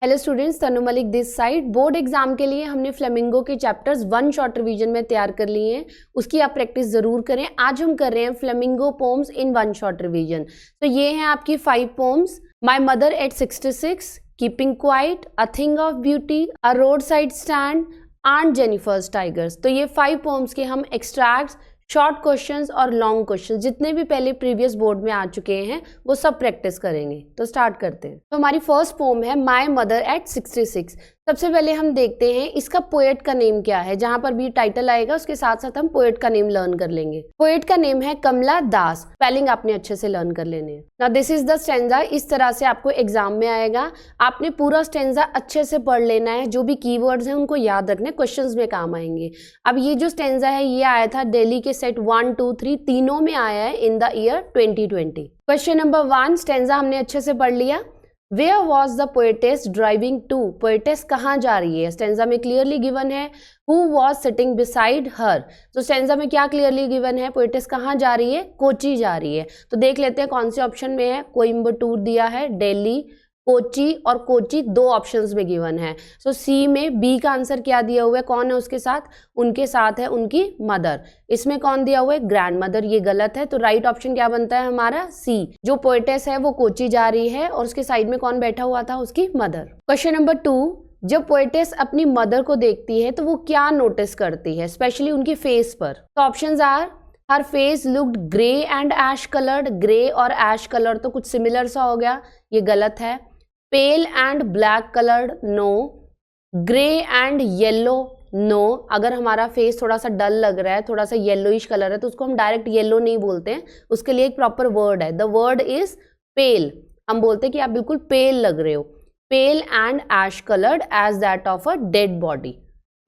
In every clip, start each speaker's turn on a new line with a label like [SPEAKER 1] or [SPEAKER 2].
[SPEAKER 1] Hello students, Tanu Malik this side. Board exam के लिए हमने फ्लेमिंगो के चैप्टर्स 1 शॉर्ट रिवीजन में तैयार कर लिए हैं। उसकी आप प्रैक्टिस जरूर करें। आज हम कर रहे हैं Flamingo poems in 1 short revision. तो ये हैं आपकी 5 poems. My mother at 66, keeping quiet, a thing of beauty, a road side stand, aunt Jennifer's tigers. तो ये 5 पोम्स के हम एक्सट्रैक्ट्स, शॉर्ट क्वेश्चंस और लॉन्ग क्वेश्चंस जितने भी पहले प्रीवियस बोर्ड में आ चुके हैं वो सब प्रैक्टिस करेंगे। तो स्टार्ट करते हैं। तो हमारी फर्स्ट पोम है माय मदर एट 66। सबसे पहले हम देखते हैं इसका पोएट का नेम क्या है। जहां पर भी टाइटल आएगा उसके साथ साथ हम पोएट का नेम लर्न कर लेंगे। पोएट का नेम है कमला दास। स्पेलिंग आपने अच्छे से लर्न कर लेने हैं। Now this is the stanza. इस तरह से आपको एग्जाम में आएगा। आपने पूरा स्टैंजा अच्छे से पढ़ लेना है। जो भी कीवर्ड्स हैं उनको याद रखने, क्वेश्चंस में काम आएंगे। अब ये जो स्टैंजा है ये आया था दिल्ली के सेट 1, 2, 3 तीनों में आया है in the year 2020। Question number 1 stanza हमने अच्छे से पढ़ लिया। Where was the poetess driving to? Poetess कहाँ जा रही है? स्टेंजा में क्लियरली गिवन है Who was sitting beside her? तो स्टेंजा में क्या क्लियरली गिवन है? पोएटेस कहाँ जा रही है? कोची जा रही है। तो देख लेते हैं कौन से ऑप्शन में है। कोयम्बटूर दिया है, दिल्ली, कोची और कोची 2 ऑप्शंस में गिवन है। सो सी में बी का आंसर क्या दिया हुआ है? कौन है उसके साथ? उनके साथ है उनकी मदर। इसमें कौन दिया हुआ है? Grand mother. ये गलत है। तो राइट ऑप्शन क्या बनता है हमारा? सी। जो पोएटेस है वो कोची जा रही है और उसके साइड में कौन बैठा हुआ था? उसकी मदर। क्वेश्चन नंबर 2, जब पोएटेस अपनी मदर को देखती है तो वो क्या नोटिस करती है, स्पेशली उनकी फेस पर? तो options are her face looked grey and ash coloured. Grey और ऐश कलर तो कुछ सिमिलर सा हो गया, ये गलत है। Pale and black coloured, no. Grey and yellow, no. अगर हमारा फेस थोड़ा सा डल लग रहा है, थोड़ा सा येलोइश कलर है, तो उसको हम डायरेक्ट येलो नहीं बोलते हैं। उसके लिए एक प्रॉपर वर्ड है। द वर्ड इज पेल। हम बोलते हैं कि आप बिल्कुल पेल लग रहे हो। Pale and ash coloured as that of a dead body.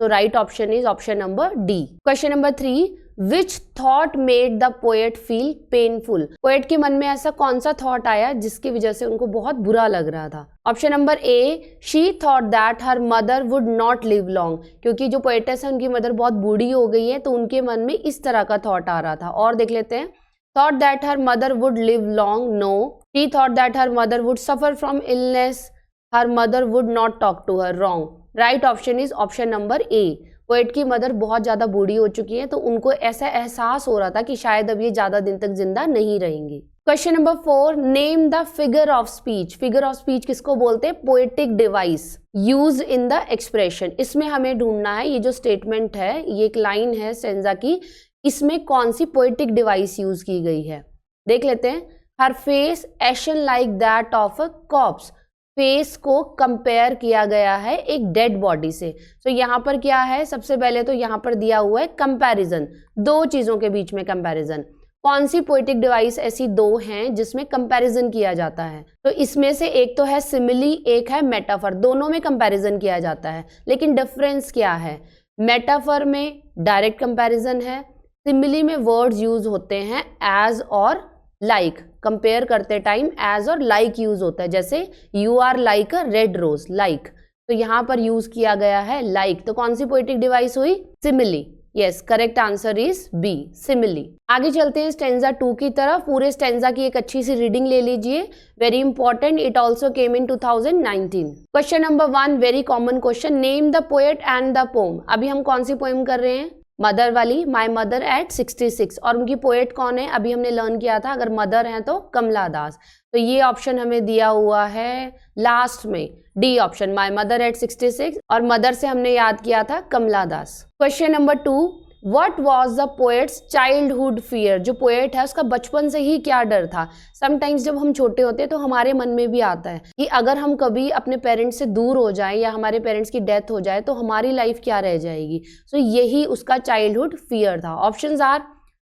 [SPEAKER 1] तो right option is option number D. Question number 3, Which thought made the poet feel painful? Poet के मन में ऐसा कौन सा थॉट आया जिसकी वजह से उनको बहुत बुरा लग रहा था? Option number A, she thought that her mother would not live long. क्योंकि जो पोएटेस है उनकी मदर बहुत बूढ़ी हो गई है तो उनके मन में इस तरह का थॉट आ रहा था। और देख लेते हैं। Thought that her mother would live long, no. She thought that her mother would suffer from illness, her mother would not talk to her, wrong. Right option is option number A. Poet की mother बहुत ज़्यादा बूढ़ी हो चुकी है तो उनको ऐसा एहसास हो रहा था कि शायद अब ये ज़्यादा दिन तक जिंदा नहीं रहेंगी। Question number 4, name the figure of speech. Figure of speech किसको बोलते हैं? Poetic device use in the expression. इसमें हमें ढूंढना है ये जो स्टेटमेंट है, ये एक लाइन है स्टेंजा की, इसमें कौन सी पोएटिक डिवाइस यूज की गई है। देख लेते हैं। Her face ashen like that of a corpse. Face को कंपेयर किया गया है एक डेड बॉडी से। तो यहाँ पर क्या है? सबसे पहले तो यहाँ पर दिया हुआ है कंपैरिजन, 2 चीजों के बीच में कंपैरिजन। कौन सी पोएटिक डिवाइस ऐसी 2 हैं जिसमें कंपैरिजन किया जाता है? तो इसमें से एक तो है सिमिली, एक है मेटाफर। दोनों में कंपैरिजन किया जाता है, लेकिन डिफरेंस क्या है? मेटाफर में डायरेक्ट कंपैरिजन है, सिमिली में वर्ड्स यूज होते हैं एज और लाइक। कंपेयर करते टाइम एज और लाइक यूज होता है। जैसे you are like a red rose, like. तो यहाँ पर यूज किया गया है लाइक। तो कौन सी पोएटिक डिवाइस हुई? Simile. Yes, correct answer is B, simile. आगे चलते हैं स्टेंजा 2 की तरफ। पूरे स्टेंजा की एक अच्छी सी रीडिंग ले लीजिए, very important. It also came in 2019। Question number 1, very common question. Name the poet and the pome. अभी हम कौन सी पोएम कर रहे हैं? मदर वाली, माय मदर एट 66। और उनकी पोएट कौन है? अभी हमने लर्न किया था, अगर मदर है तो कमला दास। तो ये ऑप्शन हमें दिया हुआ है लास्ट में, D option, my mother at 66। और मदर से हमने याद किया था Kamala Das. Question number 2, What was the poet's childhood fear? जो पोएट है उसका बचपन से ही क्या डर था? समटाइम्स जब हम छोटे होते हैं तो हमारे मन में भी आता है कि अगर हम कभी अपने पेरेंट्स से दूर हो जाएं या हमारे पेरेंट्स की डेथ हो जाए तो हमारी लाइफ क्या रह जाएगी। सो यही उसका चाइल्डहुड फियर था। Options are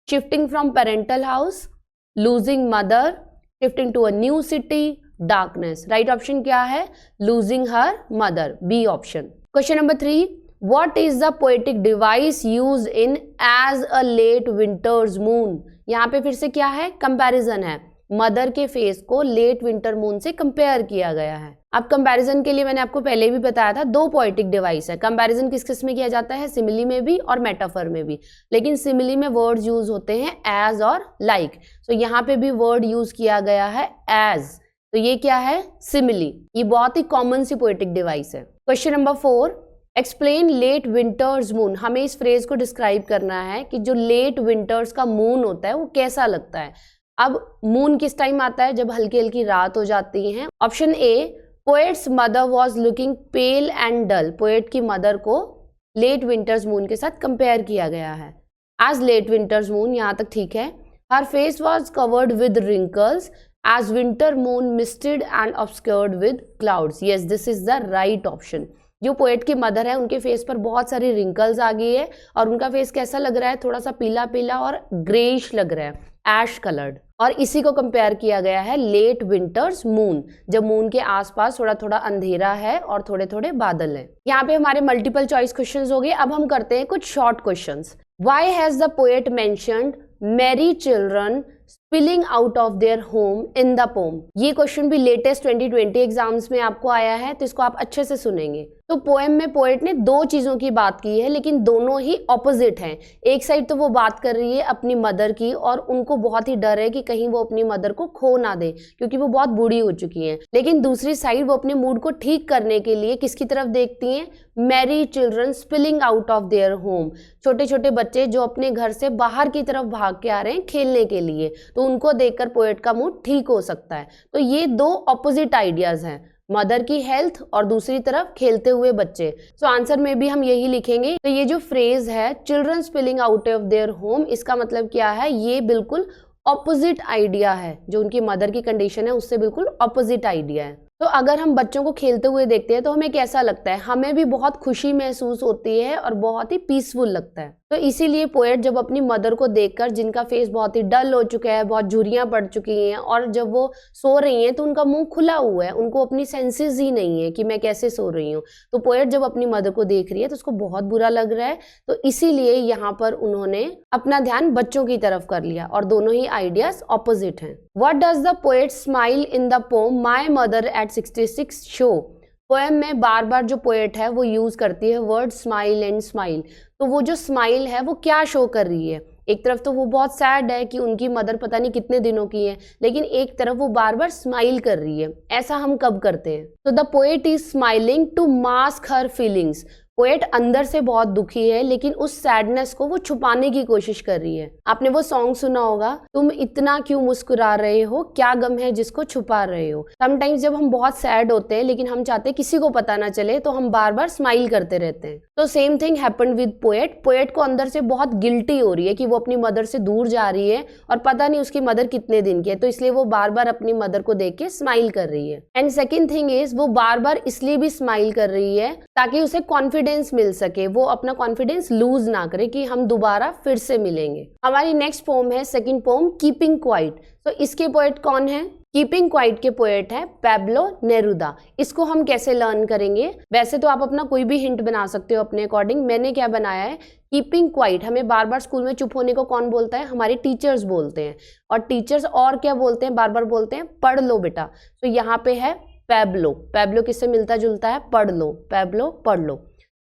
[SPEAKER 1] shifting from parental house, losing mother, shifting to a new city, darkness. Right option क्या है? Losing her mother, B option. Question number 3, What is the poetic device used in as a late winter's moon? यहाँ पे फिर से क्या है? Comparison है। Mother के फेस को लेट विंटर मून से कंपेयर किया गया है। अब कंपैरिजन के लिए मैंने आपको पहले भी बताया था 2 पोएटिक डिवाइस है। कंपैरिजन किस किस में किया जाता है? सिमिली में भी और मेटाफर में भी। लेकिन सिमिली में वर्ड्स यूज होते हैं एज और लाइक। सो यहाँ पे भी वर्ड यूज किया गया है एज। तो ये क्या है, सिमिली। ये बहुत ही कॉमन सी पोएटिक डिवाइस है। Question number 4, explain late winter's moon. हमें इस फ्रेज को डिस्क्राइब करना है कि जो लेट विंटर्स का मून होता है वो कैसा लगता है। अब मून किस टाइम आता है, जब हल्की हल्की रात हो जाती है। Option A, poet's mother was looking pale and dull. Poet की मदर को लेट विंटर्स मून के साथ कंपेयर किया गया है एज लेट विंटर्स मून, यहाँ तक ठीक है। Her face was covered with wrinkles as winter moon misted and obscured with clouds. Yes, this is the right option. जो पोएट की मदर है उनके फेस पर बहुत सारी रिंकल्स आ गई है और उनका फेस कैसा लग रहा है, थोड़ा सा पीला पीला और ग्रेइश लग रहा है, ऐश कलर्ड। और इसी को कंपेयर किया गया है लेट विंटर्स मून, जब मून के आसपास थोड़ा थोड़ा अंधेरा है और थोड़े थोड़े बादल हैं। यहाँ पे हमारे मल्टीपल चॉइस क्वेश्चंस हो गए। अब हम करते हैं कुछ short questions. Why has the poet mentioned Mary children spilling out of their home in the pome. ये क्वेश्चन भी लेटेस्ट 2020 एग्जाम्स में आपको आया है, तो इसको आप अच्छे से सुनेंगे। तो पोएम में पोएट ने दो चीजों की बात की है, लेकिन दोनों ही ऑपोजिट हैं। एक साइड तो वो बात कर रही है अपनी मदर की, और उनको बहुत ही डर है कि कहीं वो अपनी मदर को खो ना दे, क्योंकि वो बहुत बूढ़ी हो चुकी हैं। लेकिन दूसरी साइड वो अपने मूड को ठीक करने के लिए किसकी तरफ देखती हैं, Mary children spilling out of their home. छोटे छोटे बच्चे जो अपने घर से बाहर की तरफ भाग के आ रहे हैं खेलने के लिए, तो उनको देखकर पोएट का मूड ठीक हो सकता है। तो ये दो ऑपोजिट आइडियाज हैं, मदर की हेल्थ और दूसरी तरफ खेलते हुए बच्चे। सो आंसर में भी हम यही लिखेंगे। तो ये जो फ्रेज है children spilling out of their home, इसका मतलब क्या है, ये बिल्कुल ऑपोजिट आइडिया है। जो उनकी मदर की कंडीशन है उससे बिल्कुल ऑपोजिट आइडिया है। तो अगर हम बच्चों को खेलते हुए देखते हैं तो हमें कैसा लगता है, हमें भी बहुत खुशी महसूस होती है और बहुत ही पीसफुल लगता है। तो इसीलिए पोएट जब अपनी मदर को देखकर, जिनका फेस बहुत ही डल हो चुका है, बहुत झुर्रियां पड़ चुकी हैं, और जब वो सो रही हैं तो उनका मुंह खुला हुआ है, उनको अपनी सेंसेस ही नहीं है कि मैं कैसे सो रही हूँ। तो पोएट जब अपनी मदर को देख रही है तो उसको बहुत बुरा लग रहा है, तो इसीलिए यहाँ पर उन्होंने अपना ध्यान बच्चों की तरफ कर लिया, और दोनों ही आइडियाज ऑपोजिट हैं। What does the poet smile in the pome my mother at 66 show. Poem में बार बार जो पोएट है वो यूज करती है वर्ड स्माइल एंड स्माइल। तो वो जो स्माइल है वो क्या शो कर रही है, एक तरफ तो वो बहुत सैड है कि उनकी मदर पता नहीं कितने दिनों की है, लेकिन एक तरफ वो बार बार स्माइल कर रही है। ऐसा हम कब करते हैं, तो the poet is smiling to mask her feelings. Poet अंदर से बहुत दुखी है, लेकिन उस सैडनेस को वो छुपाने की कोशिश कर रही है। आपने वो सॉन्ग सुना होगा, तुम इतना क्यों मुस्कुरा रहे हो, क्या गम है जिसको छुपा रहे हो। समटाइम्स जब हम बहुत सैड होते हैं लेकिन हम चाहते हैं किसी को पता ना चले, तो हम बार बार स्माइल करते रहते हैं। तो same thing happened with poet. Poet को अंदर से बहुत गिल्टी हो रही है कि वो अपनी मदर से दूर जा रही है और पता नहीं उसकी मदर कितने दिन की है, तो इसलिए वो बार बार अपनी मदर को देख के स्माइल कर रही है। एंड सेकेंड थिंग इज, वो बार बार इसलिए भी स्माइल कर रही है ताकि उसे कॉन्फिडेंस मिल सके, वो अपना कॉन्फिडेंस लूज ना करे कि हम दोबारा फिर से मिलेंगे। हमारी नेक्स्ट पोम है सेकंड पोम, कीपिंग क्वाइट। तो इसके पोएट कौन है, कीपिंग क्वाइट के पोएट है पैब्लो नेरुदा। इसको हम कैसे लर्न करेंगे, वैसे तो आप अपना कोई भी हिंट बना सकते हो अपने अकॉर्डिंग। मैंने क्या बनाया है, कीपिंग क्वाइट हमें बार बार स्कूल में चुप होने को कौन बोलता है, हमारे टीचर्स बोलते हैं। और टीचर्स और क्या बोलते हैं, बार बार बोलते हैं पढ़ लो बेटा। तो यहाँ पे है पैब्लो। पैब्लो किससे मिलता जुलता है, पढ़ लो, पैब्लो पढ़ लो।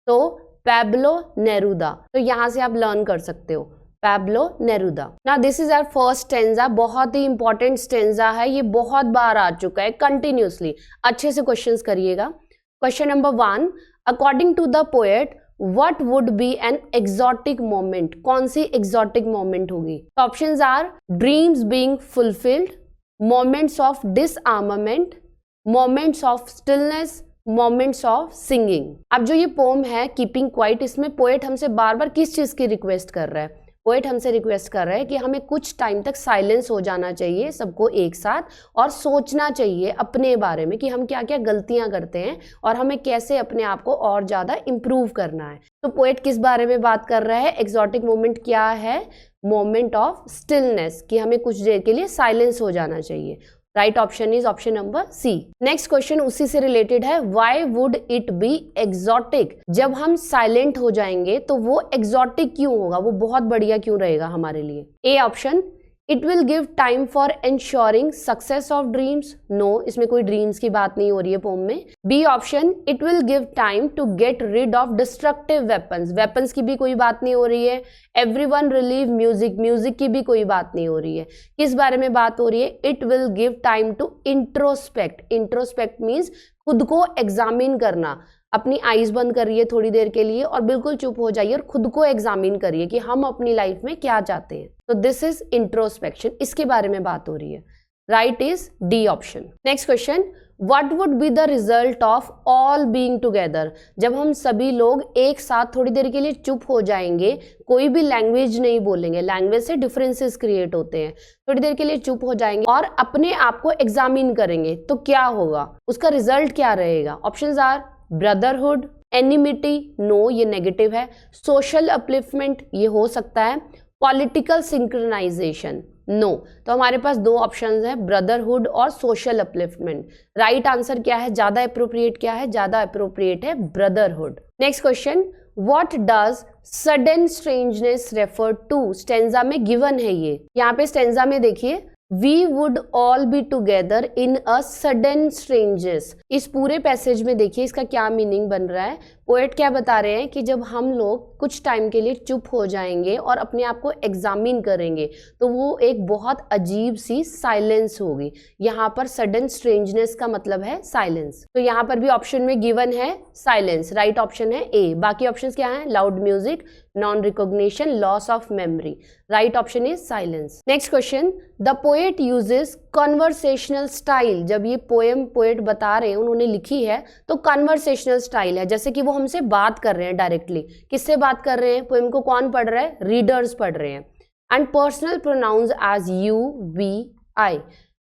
[SPEAKER 1] तो पैब्लो नेरुदा, तो यहाँ से आप लर्न कर सकते हो पैब्लो नेरुदा। ना this is our first stanza, बहुत ही इंपॉर्टेंट स्टेंजा है, ये बहुत बार आ चुका है कंटिन्यूसली। अच्छे से क्वेश्चंस करिएगा। Question number 1, according to the poet what would be an exotic moment. कौन सी एक्सोटिक मोमेंट होगी, options are dreams being fulfilled, moments of disarmament, moments of stillness, moments of singing. अब जो ये पोम है कीपिंग क्वाइट, इसमें poet हमसे बार बार किस चीज की रिक्वेस्ट कर रहा है, पोएट हमसे रिक्वेस्ट कर रहा है कि हमें कुछ टाइम तक साइलेंस हो जाना चाहिए सबको एक साथ, और सोचना चाहिए अपने बारे में कि हम क्या क्या गलतियां करते हैं और हमें कैसे अपने आप को और ज्यादा इम्प्रूव करना है। तो पोएट किस बारे में बात कर रहा है, एक्सोटिक मोमेंट क्या है, मोमेंट ऑफ स्टिलनेस, कि हमें कुछ देर के लिए साइलेंस हो जाना चाहिए। Right option is option number C. Next question उसी से रिलेटेड है, why would it be exotic. जब हम साइलेंट हो जाएंगे तो वो एक्सोटिक क्यों होगा, वो बहुत बढ़िया क्यों रहेगा हमारे लिए। A option, it will give time for ensuring success of dreams, no, इसमें कोई ड्रीम्स की बात नहीं हो रही है पोम में। B option, it will give time to get rid of destructive weapons, weapons की भी कोई बात नहीं हो रही है। एवरीवन रिलीव म्यूजिक, म्यूजिक की भी कोई बात नहीं हो रही है। किस बारे में बात हो रही है? It will give time to introspect, introspect means खुद को एग्जामिन करना। अपनी आईज बंद करिए थोड़ी देर के लिए और बिल्कुल चुप हो जाइए और खुद को एग्जामिन करिए कि हम अपनी लाइफ में क्या चाहते हैं। तो दिस इज इंट्रोस्पेक्शन, इसके बारे में बात हो रही है। Right is D option. Next question, what would be the result of all being together? जब हम सभी लोग एक साथ थोड़ी देर के लिए चुप हो जाएंगे, कोई भी लैंग्वेज नहीं बोलेंगे, लैंग्वेज से डिफरेंसेस क्रिएट होते हैं, थोड़ी देर के लिए चुप हो जाएंगे और अपने आप को एग्जामिन करेंगे, तो क्या होगा, उसका रिजल्ट क्या रहेगा? Options are brotherhood, enmity, no ये नेगेटिव है, सोशल अपलिफ्टमेंट ये हो सकता है, पॉलिटिकल सिंक्रोनाइजेशन, नो। तो हमारे पास दो ऑप्शंस हैं, ब्रदरहुड और सोशल अपलिफ्टमेंट। राइट आंसर क्या है? ज्यादा अप्रोप्रिएट क्या है? ज्यादा अप्रोप्रिएट है brotherhood. Next question, what does sudden strangeness refer to? Stanza में गिवन है ये, यहाँ पे स्टेंजा में देखिए, We would all be together in a sudden strangers। इस पूरे पैसेज में देखिए इसका क्या मीनिंग बन रहा है। पोएट क्या बता रहे हैं कि जब हम लोग कुछ टाइम के लिए चुप हो जाएंगे और अपने आप को एग्जामिन करेंगे तो वो एक बहुत अजीब सी साइलेंस होगी। यहाँ पर सडन स्ट्रेंजनेस का मतलब है साइलेंस, तो यहाँ पर भी ऑप्शन में गिवन है साइलेंस। राइट ऑप्शन है ए। बाकी ऑप्शंस क्या हैं? Loud music, non recognition, loss of memory. Right option is silence. Next question, the poet uses conversational style. जब ये पोएम पोएट बता रहे हैं, उन्होंने लिखी है, तो कन्वर्सेशनल स्टाइल है, जैसे कि वो हमसे बात कर रहे हैं डायरेक्टली। किससे बात कर रहे हैं? पोएम को कौन पढ़ रहा है? रीडर्स पढ़ रहे हैं। And personal pronouns as you, we, I.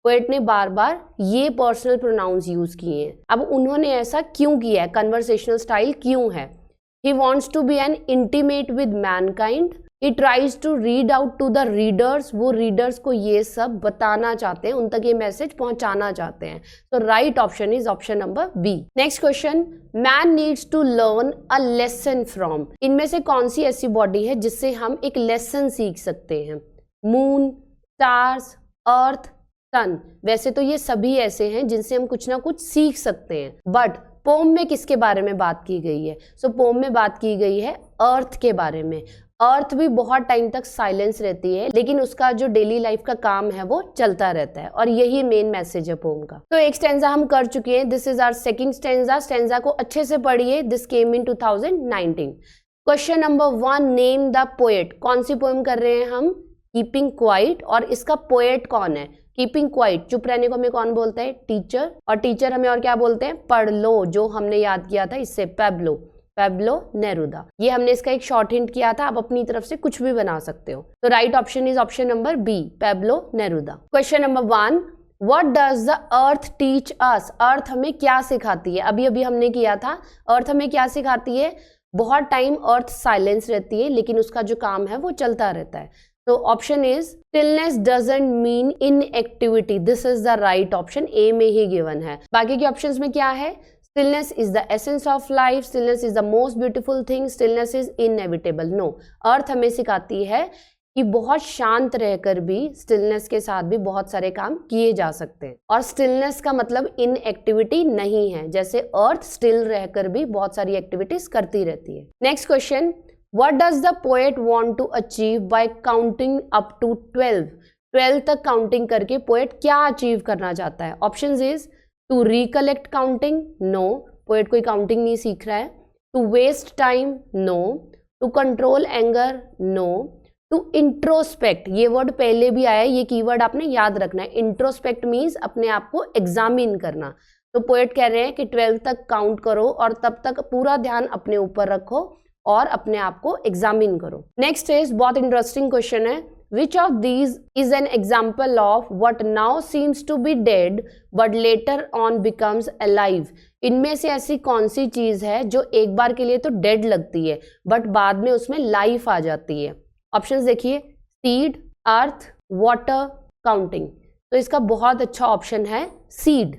[SPEAKER 1] Poet ने बार बार ये पर्सनल प्रोनाउंस यूज किए हैं। अब उन्होंने ऐसा क्यों किया है? कन्वर्सेशनल स्टाइल क्यों है? He wants to be an intimate with mankind. He tries to read out to the readers. वो readers को ये सब बताना चाहते हैं, उन तक ये मैसेज पहुंचाना चाहते हैं। So right option is option number B. Next question, man needs to learn a lesson from. इनमें से कौन सी ऐसी बॉडी है जिससे हम एक लेसन सीख सकते हैं? मून, स्टार्स, अर्थ, सन। वैसे तो ये सभी ऐसे हैं जिनसे हम कुछ ना कुछ सीख सकते हैं, बट पोम में किसके बारे में बात की गई है? सो पोम में बात की गई है अर्थ के बारे में। अर्थ भी बहुत टाइम तक साइलेंस रहती है, लेकिन उसका जो डेली लाइफ का काम है वो चलता रहता है, और यही मेन मैसेज है पोम का। तो एक स्टेंजा हम कर चुके हैं, this is our second stanza. Stanza को अच्छे से पढ़िए, this came in 2019। Question number 1, name the poet. कौन सी पोएम कर रहे हैं हम? कीपिंग क्वाइट, और इसका पोएट कौन है? कीपिंग क्वाइट, चुप रहने को हमें कौन बोलता है? टीचर। और टीचर हमें और क्या बोलते हैं? पढ़ लो, जो हमने याद किया था इससे, पैब्लो, पैब्लो नेरुदा। ये हमने इसका एक शॉर्ट हिंट किया था, आप अपनी तरफ से कुछ भी बना सकते हो। तो right option is option number B, Pablo Neruda. Question number 1, what does the earth teach us? Earth हमें क्या सिखाती है? अभी अभी हमने किया था, अर्थ हमें क्या सिखाती है? बहुत टाइम अर्थ साइलेंस रहती है, लेकिन उसका जो काम है वो चलता रहता है। तो option is stillness doesn't mean inactivity. This is the right option, A में ही गिवन है। बाकी के ऑप्शंस में क्या है? Stillness is the essence of life, stillness is the most beautiful thing, stillness is inevitable. No, earth हमें सिखाती है कि बहुत शांत रहकर भी, स्टिलनेस के साथ भी बहुत सारे काम किए जा सकते हैं, और स्टिलनेस का मतलब इनएक्टिविटी नहीं है, जैसे अर्थ स्टिल रहकर भी बहुत सारी एक्टिविटीज करती रहती है। Next question, What does the poet want to achieve by counting up to 12? 12 तक काउंटिंग करके पोएट क्या अचीव करना चाहता है? Options is to recollect counting, no, poet कोई काउंटिंग नहीं सीख रहा है। To waste time, no. To control anger, no. To introspect, ये वर्ड पहले भी आया है, ये कीवर्ड आपने याद रखना है। इंट्रोस्पेक्ट मीन्स अपने आप को एग्जामिन करना। तो पोएट कह रहे हैं कि 12 तक काउंट करो और तब तक पूरा ध्यान अपने ऊपर रखो और अपने आप को एग्जामिन करो। नेक्स्ट इज बहुत इंटरेस्टिंग क्वेश्चन है, which of these is an example of what now seems to be dead but later on becomes alive? इनमें से ऐसी कौन सी चीज है जो एक बार के लिए तो डेड लगती है बट बाद में उसमें लाइफ आ जाती है? ऑप्शंस देखिए, सीड, अर्थ, वाटर, काउंटिंग। तो इसका बहुत अच्छा ऑप्शन है सीड।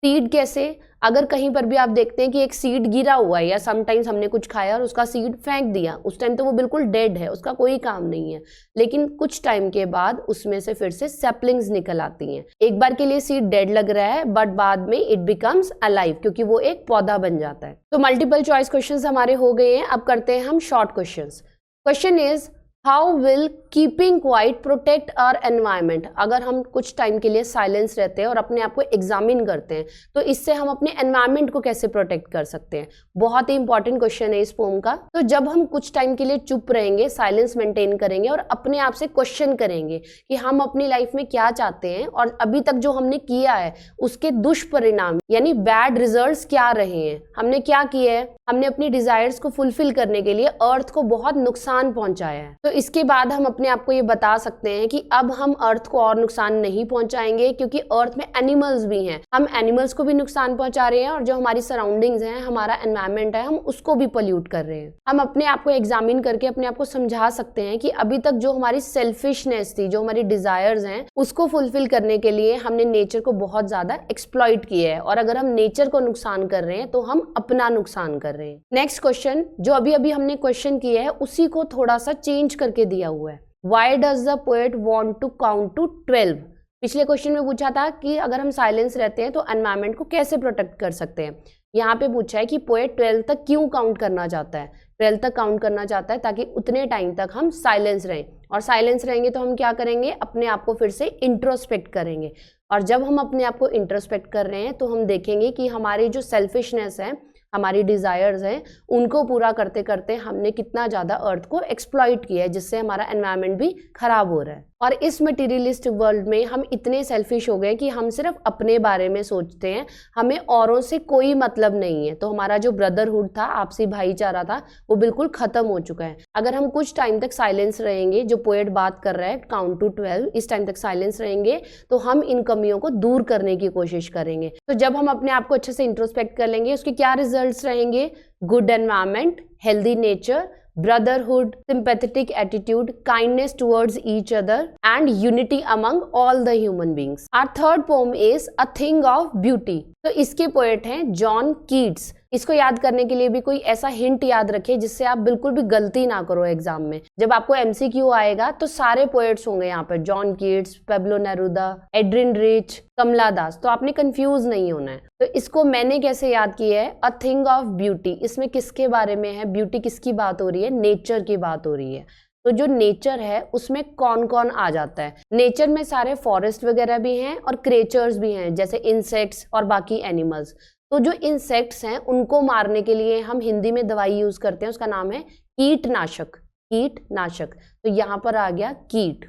[SPEAKER 1] सीड कैसे, अगर कहीं पर भी आप देखते हैं कि एक सीड गिरा हुआ है या समटाइम्स हमने कुछ खाया और उसका सीड फेंक दिया, उस टाइम तो वो बिल्कुल डेड है, उसका कोई काम नहीं है, लेकिन कुछ टाइम के बाद उसमें से फिर से सैपलिंग्स निकल आती हैं। एक बार के लिए सीड डेड लग रहा है बट बाद में इट बिकम्स अलाइव, क्योंकि वो एक पौधा बन जाता है। तो मल्टीपल चॉइस क्वेश्चंस हमारे हो गए हैं। अब करते हैं हम short questions. Question is how will keeping quiet protect our environment. अगर हम कुछ टाइम के लिए साइलेंस रहते हैं और अपने आप को एग्जामिन करते हैं तो इससे हम अपने एनवायरमेंट को कैसे प्रोटेक्ट कर सकते हैं। बहुत ही इंपॉर्टेंट क्वेश्चन है इस पोम का। तो जब हम कुछ टाइम के लिए चुप रहेंगे, साइलेंस मेंटेन करेंगे और अपने आप से क्वेश्चन करेंगे कि हम अपनी लाइफ में क्या चाहते हैं और अभी तक जो हमने किया है उसके दुष्परिणाम यानी बैड रिजल्ट्स क्या रहे हैं, हमने क्या किया है, हमने अपनी डिजायर्स को फुलफिल करने के लिए अर्थ को बहुत नुकसान पहुंचाया है। तो इसके बाद हम अपने आप को ये बता सकते हैं कि अब हम अर्थ को और नुकसान नहीं पहुंचाएंगे, क्योंकि अर्थ में एनिमल्स भी हैं, हम एनिमल्स को भी नुकसान पहुंचा रहे हैं और जो हमारी सराउंडिंग्स हैं, हमारा एनवायरनमेंट है, हम उसको भी पोल्यूट कर रहे हैं। हम अपने आप को एग्जामिन करके अपने आप को समझा सकते हैं कि अभी तक जो हमारी सेल्फिशनेस थी, जो हमारी डिजायर्स हैं, उसको फुलफिल करने के लिए हमने नेचर को बहुत ज्यादा एक्सप्लॉइट किया है और अगर हम नेचर को नुकसान कर रहे हैं तो हम अपना नुकसान कर रहे हैं। नेक्स्ट क्वेश्चन जो अभी अभी हमने क्वेश्चन किया है उसी को थोड़ा सा चेंज करके दिया हुआ है। Why does the poet want to count to 12? पिछले क्वेश्चन में पूछा था कि अगर हम साइलेंस रहते हैं तो एनवायरनमेंट को कैसे प्रोटेक्ट कर सकते हैं। यहाँ पे पूछा है कि पोएट 12 तक क्यों काउंट करना चाहता है। 12 तक काउंट करना चाहता है ताकि उतने टाइम तक हम साइलेंस रहें, और साइलेंस रहेंगे तो हम क्या करेंगे, अपने आप को फिर से इंट्रोस्पेक्ट करेंगे। और जब हम अपने आप को इंट्रोस्पेक्ट कर रहे हैं तो हम देखेंगे कि हमारी जो सेल्फिशनेस है, हमारी डिजायर्स हैं, उनको पूरा करते करते हमने कितना ज़्यादा अर्थ को एक्सप्लॉइट किया है, जिससे हमारा एनवायरनमेंट भी खराब हो रहा है। और इस मटेरियलिस्ट वर्ल्ड में हम इतने सेल्फिश हो गए कि हम सिर्फ अपने बारे में सोचते हैं, हमें औरों से कोई मतलब नहीं है। तो हमारा जो ब्रदरहुड था, आपसी भाईचारा था, वो बिल्कुल खत्म हो चुका है। अगर हम कुछ टाइम तक साइलेंस रहेंगे, जो पोएट बात कर रहा है काउंट टू 12, इस टाइम तक साइलेंस रहेंगे तो हम इन कमियों को दूर करने की कोशिश करेंगे। तो जब हम अपने आप को अच्छे से इंट्रोस्पेक्ट कर लेंगे, उसके क्या रिजल्ट्स रहेंगे, good environment, healthy nature, brotherhood, sympathetic attitude, kindness towards each other and unity among all the human beings. Our third poem is A Thing of Beauty. तो इसके पोएट हैं जॉन कीट्स। इसको याद करने के लिए भी कोई ऐसा हिंट याद रखें जिससे आप बिल्कुल भी गलती ना करो एग्जाम में। जब आपको एमसीक्यू आएगा तो सारे पोएट्स होंगे यहाँ पर, John Keats, Pablo Neruda, Adrienne Rich, Kamala Das, तो आपने कंफ्यूज नहीं होना है। तो इसको मैंने कैसे याद किया है, अ थिंग ऑफ ब्यूटी। इसमें किसके बारे में है, ब्यूटी किसकी बात हो रही है, नेचर की बात हो रही है। तो जो नेचर है उसमें कौन कौन आ जाता है, नेचर में सारे फॉरेस्ट वगैरह भी हैं और क्रिएचर्स भी हैं, जैसे इंसेक्ट्स और बाकी एनिमल्स। तो जो इंसेक्ट्स हैं उनको मारने के लिए हम हिंदी में दवाई यूज करते हैं, उसका नाम है कीटनाशक। कीटनाशक, तो यहाँ पर आ गया कीट।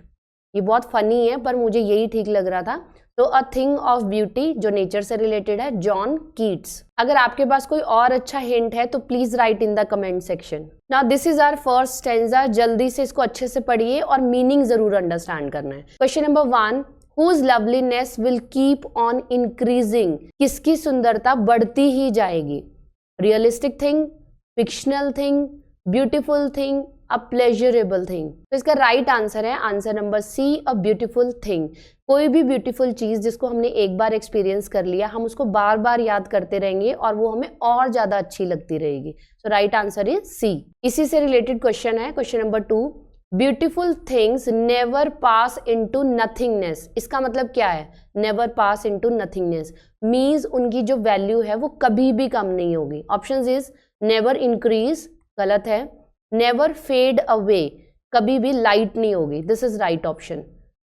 [SPEAKER 1] ये बहुत फनी है पर मुझे यही ठीक लग रहा था। तो अ थिंग ऑफ ब्यूटी जो नेचर से रिलेटेड है, जॉन कीट्स। अगर आपके पास कोई और अच्छा हिंट है तो please write in the comment section. Now this is our first stanza. जल्दी से इसको अच्छे से पढ़िए और मीनिंग जरूर अंडरस्टैंड करना है। Question number 1, Whose loveliness will keep on increasing? किसकी सुंदरता बढ़ती ही जाएगी, realistic thing, fictional thing, beautiful thing, a pleasurable thing. तो इसका राइट आंसर है answer number C, a beautiful thing. कोई भी ब्यूटीफुल चीज जिसको हमने एक बार एक्सपीरियंस कर लिया, हम उसको बार बार याद करते रहेंगे और वो हमें और ज्यादा अच्छी लगती रहेगी। सो राइट आंसर इज सी। इसी से रिलेटेड क्वेश्चन है question number 2, beautiful things never पास इनटू नथिंगनेस। इसका मतलब क्या है, नेवर पास इनटू नथिंगनेस मीन्स उनकी जो वैल्यू है वो कभी भी कम नहीं होगी। ऑप्शंस इज नेवर इंक्रीज, गलत है, नेवर फेड अवे, कभी भी लाइट नहीं होगी, this is right option.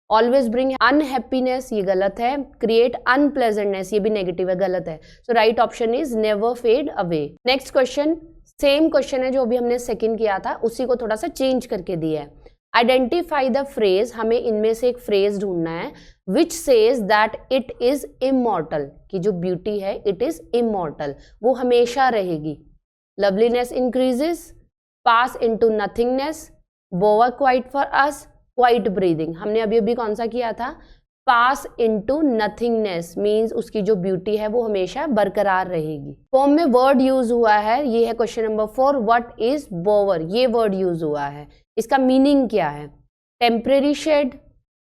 [SPEAKER 1] Always bring unhappiness, ये गलत है, क्रिएट अनप्लेजेंटनेस, ये भी नेगेटिव है, गलत है। So right option is never fade away. Next question same question है जो अभी हमने सेकंड किया था, उसी को थोड़ा सा चेंज करके दिया है। आइडेंटिफाई द फ्रेज, हमें इनमें से एक फ्रेज ढूंढना है, which says that it is immortal, कि जो ब्यूटी है इट इज इमॉर्टल, वो हमेशा रहेगी। Loveliness increases, pass into nothingness, बोवर quiet for us, quite breathing. हमने अभी अभी कौन सा किया था, पास इनटू नथिंगनेस मींस उसकी जो ब्यूटी है वो हमेशा बरकरार रहेगी। फॉर्म में वर्ड यूज हुआ है, ये है question number 4, what is bower, ये वर्ड यूज हुआ है, इसका मीनिंग क्या है, temporary shed,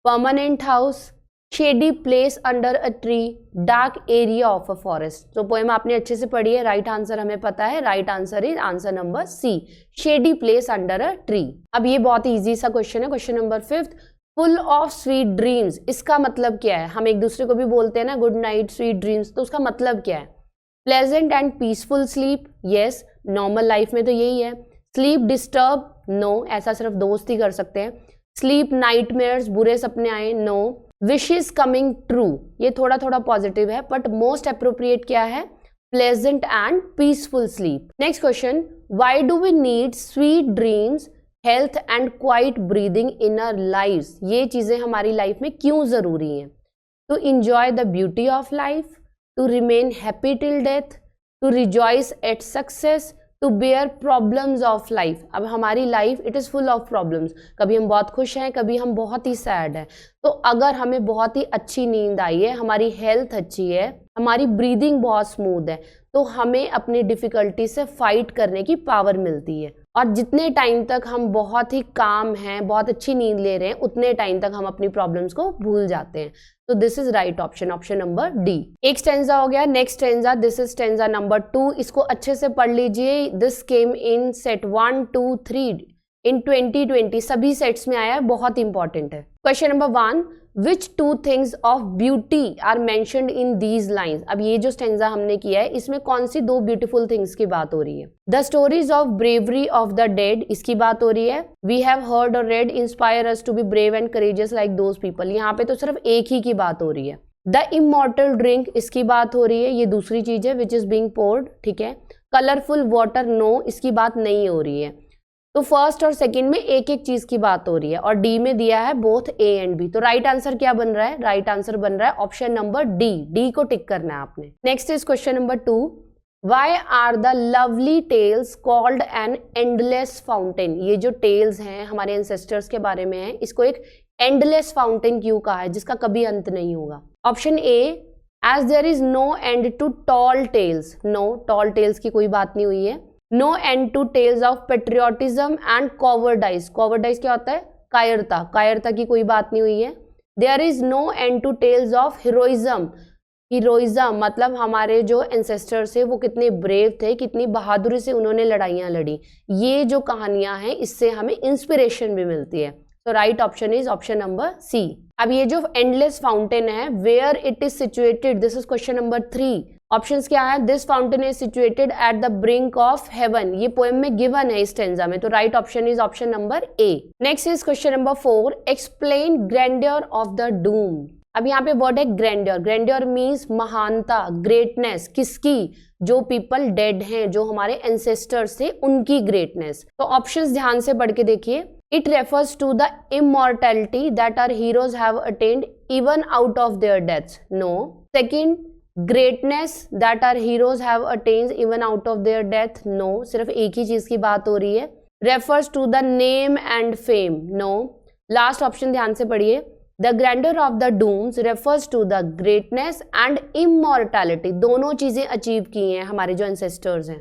[SPEAKER 1] permanent house, shady place under a tree, dark area of a forest. तो पोएम आपने अच्छे से पढ़ी है, राइट आंसर हमें पता है, right answer is answer number C, shady place under a tree. अब ये बहुत इजी सा क्वेश्चन है, question number 5, full of sweet dreams, इसका मतलब क्या है? हम एक दूसरे को भी बोलते हैं ना गुड नाइट स्वीट ड्रीम्स, तो उसका मतलब क्या है? Pleasant and peaceful sleep, yes, normal life में तो यही है। स्लीप डिस्टर्ब, नो, ऐसा सिर्फ दोस्त ही कर सकते हैं। स्लीप नाइटमेयर्स, बुरे सपने आए, नो। विशेस कमिंग ट्रू, ये थोड़ा थोड़ा पॉजिटिव है, बट मोस्ट अप्रोप्रिएट क्या है? Pleasant and peaceful sleep. Next question, why do we need sweet dreams, health and quiet breathing in our lives? ये चीजें हमारी लाइफ में क्यों जरूरी हैं? To enjoy the beauty of life, to remain happy till death, to rejoice at success, to bear problems of life. अब हमारी life it is full of problems, कभी हम बहुत खुश हैं, कभी हम बहुत ही सैड हैं। तो अगर हमें बहुत ही अच्छी नींद आई है, हमारी हेल्थ अच्छी है, हमारी ब्रीदिंग बहुत स्मूथ है, तो हमें अपनी डिफ़िकल्टी से फाइट करने की पावर मिलती है। और जितने टाइम तक हम बहुत ही काम हैं, बहुत अच्छी नींद ले रहे हैं, उतने टाइम तक हम अपनी प्रॉब्लम्स को भूल जाते हैं। तो this is right option, option number D. एक स्टेंजा हो गया, next stanza, this is stanza number 2, इसको अच्छे से पढ़ लीजिए। दिस केम इन सेट 1, 2, 3 इन 2020, सभी सेट्स में आया है, बहुत इंपॉर्टेंट है। Question number 1, which 2 things of beauty are mentioned in these lines? अब ये जो स्टेंजा हमने किया है, इसमें कौन सी 2 ब्यूटीफुल थिंग्स की बात हो रही है? The stories of bravery of the dead, इसकी बात हो रही है। वी हैव हर्ड और read inspire us to be brave and courageous like those people, यहाँ पे तो सिर्फ एक ही की बात हो रही है। द इमॉर्टल ड्रिंक, इसकी बात हो रही है, ये दूसरी चीज है, विच इज बीइंग पोर्ड, ठीक है। कलरफुल वाटर, नो, इसकी बात नहीं हो रही है। तो फर्स्ट और सेकंड में एक एक चीज की बात हो रही है, और डी में दिया है बोथ ए एंड बी। तो राइट आंसर क्या बन रहा है? राइट आंसर बन रहा है ऑप्शन नंबर डी, डी को टिक करना है आपने। Next is question number 2, why are the lovely tales called an endless fountain? ये जो टेल्स हैं हमारे एंसेस्टर्स के बारे में है, इसको एक एंडलेस फाउंटेन क्यों कहा है, जिसका कभी अंत नहीं होगा? Option A, as there is no end to tall tales, no, tall tales की कोई बात नहीं हुई है। No end to tales of patriotism and cowardice, cowardice क्या होता है? कायरता, कायरता की कोई बात नहीं हुई है। There is no end to tales of heroism, heroism मतलब हमारे जो एंसेस्टर्स है वो कितने ब्रेव थे, कितनी बहादुरी से उन्होंने लड़ाइयाँ लड़ी। ये जो कहानियां हैं इससे हमें इंस्पिरेशन भी मिलती है। तो right option is option number C. अब ये जो एंडलेस फाउंटेन है, where it is situated, this is question number 3। Options क्या है? This fountain is situated at the brink of heaven, ये पोएम में गिवन है इस स्टेंजा में। तो right option is option number A. Next is question number 4, explain grandeur of the doom. अब यहाँ पे वर्ड है ग्रैंडियर, ग्रैंडियर मीन्स महानता, ग्रेटनेस, किसकी? जो पीपल डेड हैं, जो हमारे एंसेस्टर्स थे, उनकी ग्रेटनेस। तो ऑप्शंस ध्यान से पढ़ के देखिए। It refers to the immortality that our heroes have attained even out of their deaths, no. Second, greatness that our heroes have attained even out of their death, no, सिर्फ एक ही चीज की बात हो रही है। Refers to the name and fame, no. Last option ध्यान से पढ़िए। The grandeur of the dooms refers to the greatness and immortality, दोनों चीजें अचीव की हैं हमारे जो एंसेस्टर्स हैं,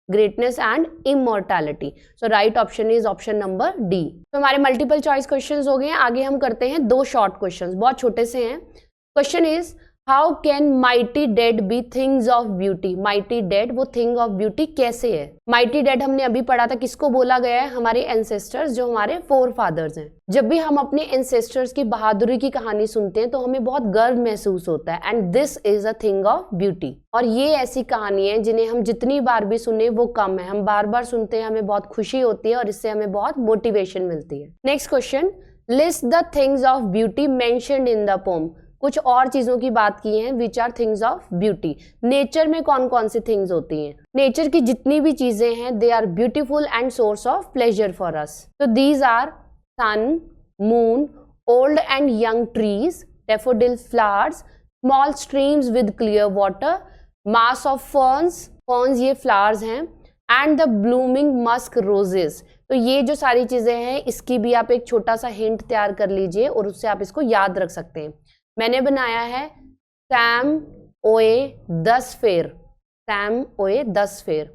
[SPEAKER 1] greatness and immortality. So right option is option number D. तो हमारे मल्टीपल चॉइस क्वेश्चंस हो गए हैं। आगे हम करते हैं 2 शॉर्ट क्वेश्चंस, बहुत छोटे से हैं। Question is, how can mighty dead B things of beauty? Mighty dead वो थिंग ऑफ ब्यूटी कैसे है? माइटी डेड हमने अभी पढ़ा था, किसको बोला गया है? हमारे एंसेस्टर्स, जो हमारे फोर फादर्स हैं। जब भी हम अपने एंसेस्टर्स की बहादुरी की कहानी सुनते हैं तो हमें बहुत गर्व महसूस होता है, and this is a thing of beauty. और ये ऐसी कहानी है जिन्हें हम जितनी बार भी सुने वो कम है, हम बार बार सुनते हैं, हमें बहुत खुशी होती है और इससे हमें बहुत मोटिवेशन मिलती है। Next question, list the things of beauty mentioned in the poem. कुछ और चीजों की बात की है, which are things of beauty. Nature में कौन कौन सी थिंग्स होती हैं? नेचर की जितनी भी चीजें हैं, they are beautiful and source of pleasure for us. तो these are sun, moon, old and young trees, daffodil flowers, small streams with clear water, mass of ferns, ferns ये flowers हैं, and the blooming musk roses. तो ये जो सारी चीजें हैं, इसकी भी आप एक छोटा सा हिंट तैयार कर लीजिए और उससे आप इसको याद रख सकते हैं। मैंने बनाया है सैम ओए 10 फेर, सैम ओए 10 फेर।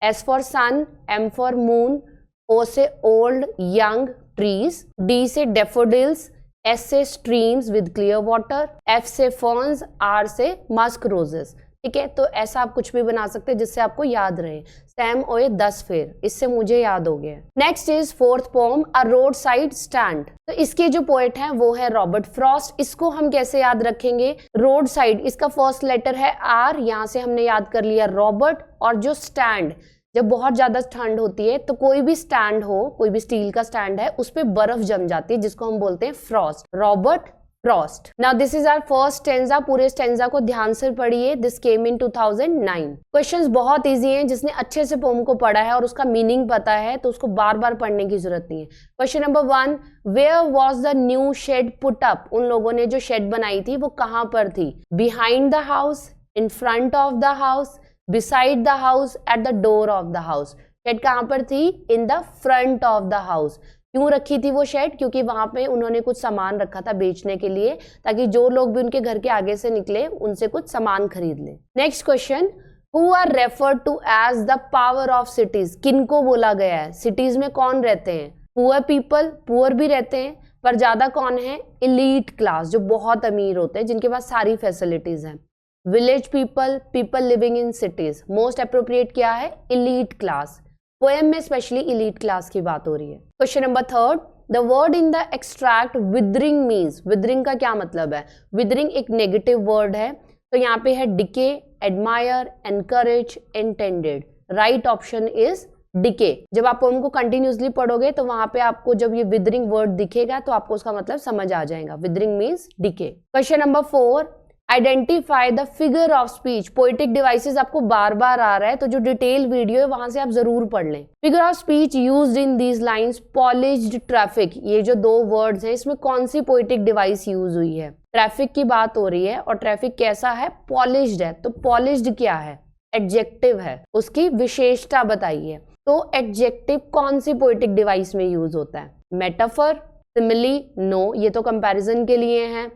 [SPEAKER 1] S for sun, M for moon, O से ओल्ड यंग ट्रीज, डी से डेफोडिल्स, S से streams with clear water, F से फर्न्स, R से मस्क रोजेस। ठीक है, तो ऐसा आप कुछ भी बना सकते हैं जिससे आपको याद रहे। सैम ओए 10 फेर, इससे मुझे याद हो गया। Next is fourth poem, a road side stand. तो इसके जो पोएट हैं वो है रॉबर्ट फ्रॉस्ट। इसको हम कैसे याद रखेंगे? रोड साइड, इसका फर्स्ट लेटर है R, यहाँ से हमने याद कर लिया रॉबर्ट। और जो स्टैंड, जब बहुत ज्यादा ठंड होती है तो कोई भी स्टैंड हो, कोई भी स्टील का स्टैंड है, उस पर बर्फ जम जाती है जिसको हम बोलते हैं Frost, Robert Frost. Now this is our first stanza. पूरे स्टेंजा को ध्यान से पढ़िए। This came in 2009। क्वेश्चंस बहुत इजी हैं, जिसने अच्छे से पोम को पढ़ा है और उसका मीनिंग पता है तो उसको बार बार पढ़ने की जरूरत नहीं है। Question number 1, where was the new shed put up? उन लोगों ने जो शेड बनाई थी वो कहाँ पर थी? Behind the house, in front of the house, beside the house, at the door of the house. Shed कहाँ पर थी? In the front of the house. क्यों रखी थी वो शेड? क्योंकि वहां पे उन्होंने कुछ सामान रखा था बेचने के लिए, ताकि जो लोग भी उनके घर के आगे से निकले उनसे कुछ सामान खरीद ले। Next question, who are referred to as the power of cities? किनको बोला गया है? सिटीज में कौन रहते हैं? पुअर पीपल, पुअर भी रहते हैं, पर ज्यादा कौन है? एलीट क्लास, जो बहुत अमीर होते हैं, जिनके पास सारी फैसिलिटीज हैं। Village people, people living in cities. Most appropriate क्या है? Elite class. पोएम में स्पेशली एलीट क्लास की बात हो रही है। Question number 3, the word in the extract withering means. Withering का क्या मतलब है? विदरिंग एक नेगेटिव वर्ड है, तो यहाँ पे है decay, admire, encourage, intended. Right option is decay. जब आप पोएम को कंटिन्यूसली पढ़ोगे तो वहां पे आपको जब ये विदरिंग वर्ड दिखेगा तो आपको उसका मतलब समझ आ जाएगा। Withering means decay. Question number 4, identify the figure of speech. Poetic devices आपको बार बार आ रहा है, तो जो डिटेल वीडियो है वहां से आप जरूर पढ़ लें। Figure of speech used in these lines, polished, traffic. ये जो दो वर्ड्स हैं, इसमें कौन सी पोएटिक डिवाइस यूज हुई है? ट्रैफिक की बात हो रही है, और ट्रैफिक कैसा है? पॉलिश्ड है। तो पॉलिश्ड क्या है? एडजेक्टिव है, उसकी विशेषता बताइए। तो एडजेक्टिव कौन सी पोएटिक डिवाइस में यूज होता है? मेटाफर, सिमिली, नो, ये तो कंपैरिजन के लिए है।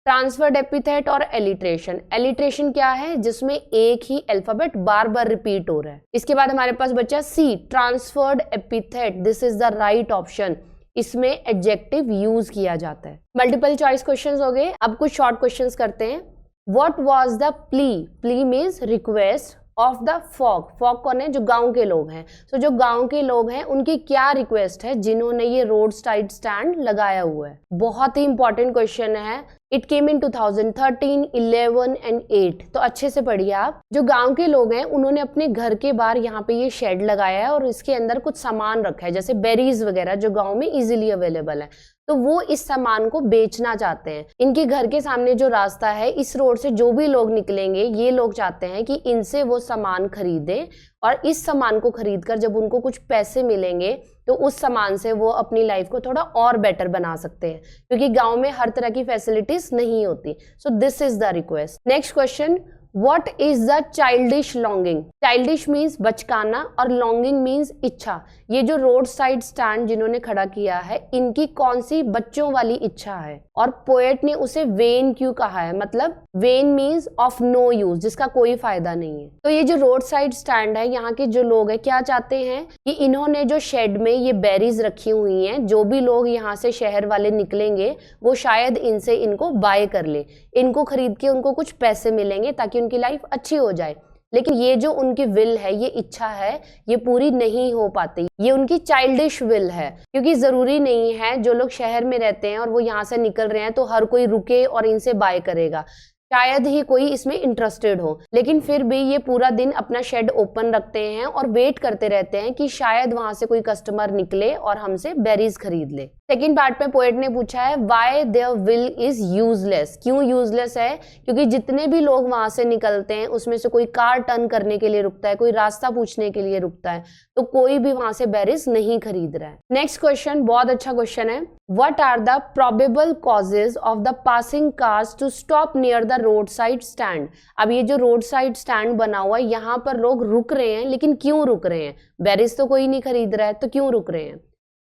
[SPEAKER 1] ट्रांसफर्ड एपिथेट और एलिट्रेशन। एलिट्रेशन क्या है? जिसमें एक ही अल्फाबेट बार बार रिपीट हो रहा है। इसके बाद हमारे पास बचा C, transferred epithet. This is the right option. इसमें एडजेक्टिव यूज किया जाता है। मल्टीपल चॉइस क्वेश्चंस हो गए, अब कुछ शॉर्ट क्वेश्चंस करते हैं। What was the plea? Plea means request of the folk. Folk कौन है? जो गांव के लोग हैं। तो जो गांव के लोग हैं उनकी क्या रिक्वेस्ट है जिन्होंने ये रोड साइड स्टैंड लगाया हुआ है? बहुत ही इंपॉर्टेंट क्वेश्चन है। It came in 2013, 11 and 8। तो अच्छे से पढ़िए आप। जो गांव के लोग हैं उन्होंने अपने घर के बाहर यहाँ पे ये शेड लगाया है और इसके अंदर कुछ सामान रखा है, जैसे बेरीज वगैरह जो गांव में इजीली अवेलेबल है। तो वो इस सामान को बेचना चाहते हैं। इनके घर के सामने जो रास्ता है, इस रोड से जो भी लोग निकलेंगे, ये लोग चाहते हैं कि इनसे वो सामान खरीदें, और इस सामान को खरीदकर जब उनको कुछ पैसे मिलेंगे तो उस सामान से वो अपनी लाइफ को थोड़ा और बेटर बना सकते हैं, क्योंकि गांव में हर तरह की फैसिलिटीज नहीं होती। So this is the request. Next question, What is the childish longing? Childish means बचकाना और longing means इच्छा। ये जो रोड साइड स्टैंड जिन्होंने खड़ा किया है, इनकी कौन सी बच्चों वाली इच्छा है? और पोएट ने उसे वेन क्यों कहा है? मतलब vain means of no use, जिसका कोई फायदा नहीं है। तो ये जो रोड साइड स्टैंड है, यहाँ के जो लोग हैं क्या चाहते हैं कि इन्होंने जो शेड में ये बेरीज रखी हुई हैं, जो भी लोग यहाँ से शहर वाले निकलेंगे वो शायद इनसे इनको बाय कर ले, इनको खरीद के उनको कुछ पैसे मिलेंगे ताकि उनकी लाइफ अच्छी हो जाए। लेकिन ये जो उनकी विल है, ये इच्छा है, ये पूरी नहीं हो पाती। ये उनकी चाइल्डिश विल है, क्योंकि जरूरी नहीं है जो लोग शहर में रहते हैं और वो यहाँ से निकल रहे हैं तो हर कोई रुके और इनसे बाय करेगा। शायद ही कोई इसमें इंटरेस्टेड हो, लेकिन फिर भी ये पूरा दिन अपना शेड ओपन रखते हैं और वेट करते रहते हैं कि शायद वहां से कोई कस्टमर निकले और हमसे बेरीज खरीद ले। सेकेंड पार्ट में पोएट ने पूछा है why their will is useless. क्यों यूजलेस है? क्योंकि जितने भी लोग वहां से निकलते हैं उसमें से कोई कार टर्न करने के लिए रुकता है, कोई रास्ता पूछने के लिए रुकता है, तो कोई भी वहां से बेरीज नहीं खरीद रहा है। नेक्स्ट क्वेश्चन बहुत अच्छा क्वेश्चन है। What are the probable causes of the passing cars to stop near the road side stand. अब ये जो रोड साइड स्टैंड बना हुआ है, यहाँ पर लोग रुक रहे हैं, लेकिन क्यों रुक रहे हैं? बेरीज तो कोई नहीं खरीद रहा है, तो क्यों रुक रहे हैं?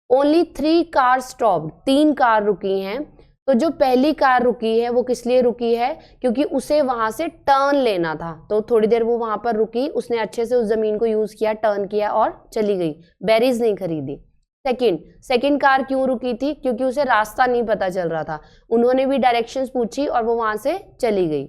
[SPEAKER 1] ओनली 3 कार स्टॉप्ड, 3 कार रुकी हैं। तो जो पहली कार रुकी है वो किस लिए रुकी है? क्योंकि उसे वहां से टर्न लेना था, तो थोड़ी देर वो वहां पर रुकी, उसने अच्छे से उस जमीन को यूज किया, टर्न किया और चली गई, बेरीज नहीं खरीदी। सेकंड कार क्यों रुकी थी? क्योंकि उसे रास्ता नहीं पता चल रहा था, उन्होंने भी डायरेक्शंस पूछी और वो वहां से चली गई।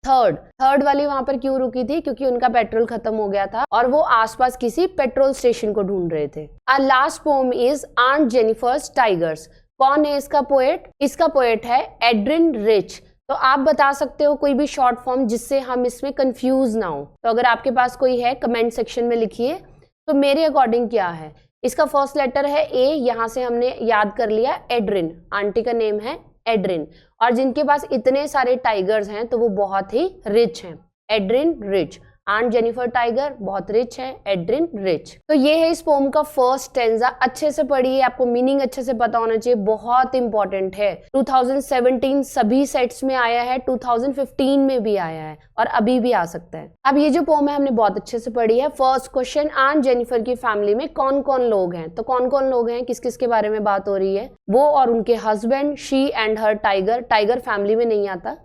[SPEAKER 1] थर्ड वाली वहां पर क्यों रुकी थी? क्योंकि उनका पेट्रोल खत्म हो गया था और वो आसपास किसी पेट्रोल स्टेशन को ढूंढ रहे थे। Our last poem is aunt Jennifer's tigers. कौन है इसका पोएट? इसका पोएट है एड्रिन रिच। तो आप बता सकते हो कोई भी शॉर्ट फॉर्म जिससे हम इसमें कंफ्यूज ना हो। तो अगर आपके पास कोई है कमेंट सेक्शन में लिखिए। तो मेरे अकॉर्डिंग क्या है, इसका फर्स्ट लेटर है ए, यहां से हमने याद कर लिया एड्रिन, आंटी का नेम है एड्रिन, और जिनके पास इतने सारे टाइगर्स हैं तो वो बहुत ही रिच हैं। Adrienne Rich, Aunt Jennifer tiger बहुत रिच है, एड्रिन रिच। तो ये है इस पोम का फर्स्ट स्टेंजा। अच्छे से पढ़िए, आपको मीनिंग अच्छे से पता होना चाहिए, बहुत इंपॉर्टेंट है। 2017 सभी सेट्स में आया है, 2015 में भी आया है और अभी भी आ सकता है। अब ये जो पोम है हमने बहुत अच्छे से पढ़ी है। फर्स्ट क्वेश्चन, आंट जेनिफर की फैमिली में कौन कौन लोग हैं? तो कौन कौन लोग हैं, किस किस के बारे में बात हो रही है? वो और उनके husband, she and her tiger, tiger family में नहीं आता,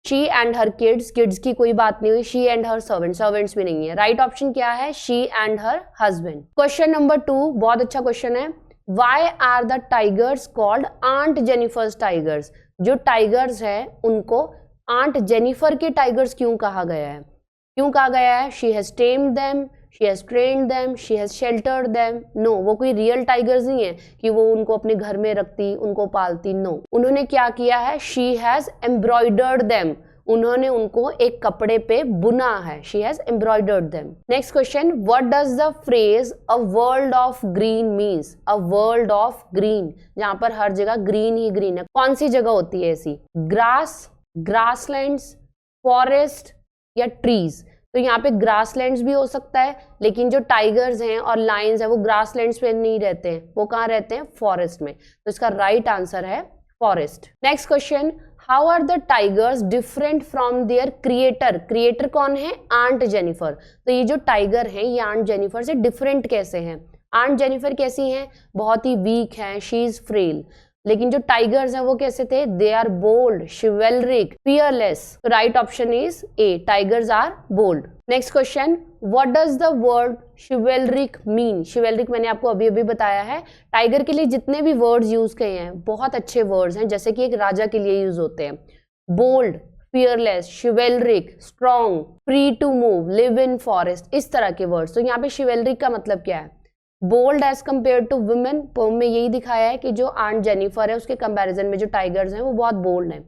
[SPEAKER 1] she and her kids, kids की कोई बात नहीं हुई, she and her servant, servants भी नहीं है। राइट ऑप्शन क्या है? She and her husband. Question number 2 बहुत अच्छा क्वेश्चन है। Why are the tigers called Aunt Jennifer's tigers? जो टाइगर्स है उनको आंट जेनिफर के टाइगर्स क्यों कहा गया है? क्यों कहा गया है? She has tamed them, she has trained them, she has sheltered them. No, वो कोई रियल टाइगर्स नहीं है कि वो उनको अपने घर में रखती, उनको पालती। नो, उन्होंने क्या किया है? शी हैज एम्ब्रॉयडर्ड देम, उन्होंने उनको एक कपड़े पे बुना है। She has embroidered them. Next question, what does the phrase a world of green means? A world of green, जहां पर हर जगह ग्रीन ही ग्रीन है, कौन सी जगह होती है ऐसी? ग्रास, ग्रासलैंड्स, फॉरेस्ट या ट्रीज? तो यहाँ पे ग्रासलैंड्स भी हो सकता है, लेकिन जो टाइगर्स हैं और लायंस हैं वो ग्रासलैंड्स पे नहीं रहते हैं, वो कहाँ रहते हैं? फॉरेस्ट में। तो इसका राइट आंसर है forest. Next question, how are the tigers different from their creator? Creator कौन है? Aunt Jennifer. तो ये जो टाइगर हैं ये आंट जेनिफर से डिफरेंट कैसे हैं? आंट जेनिफर कैसी हैं? बहुत ही वीक हैं, शी इज फ्रेल। लेकिन जो टाइगर्स हैं वो कैसे थे? They are bold, chivalric, fearless. तो right option is A, tigers are bold. Next question, what does the word chivalric mean? Chivalric मैंने आपको अभी अभी बताया है। टाइगर के लिए जितने भी वर्ड्स यूज किए हैं बहुत अच्छे वर्ड्स हैं, जैसे कि एक राजा के लिए यूज होते हैं। Bold, fearless, chivalric, strong, free to move, live in forest, इस तरह के वर्ड्स। तो यहाँ पे शिवेलरिक का मतलब क्या है? Bold as compared to women. Poem में यही दिखाया है कि जो आंट जेनिफर है उसके कंपैरिजन में जो टाइगर्स हैं वो बहुत बोल्ड हैं।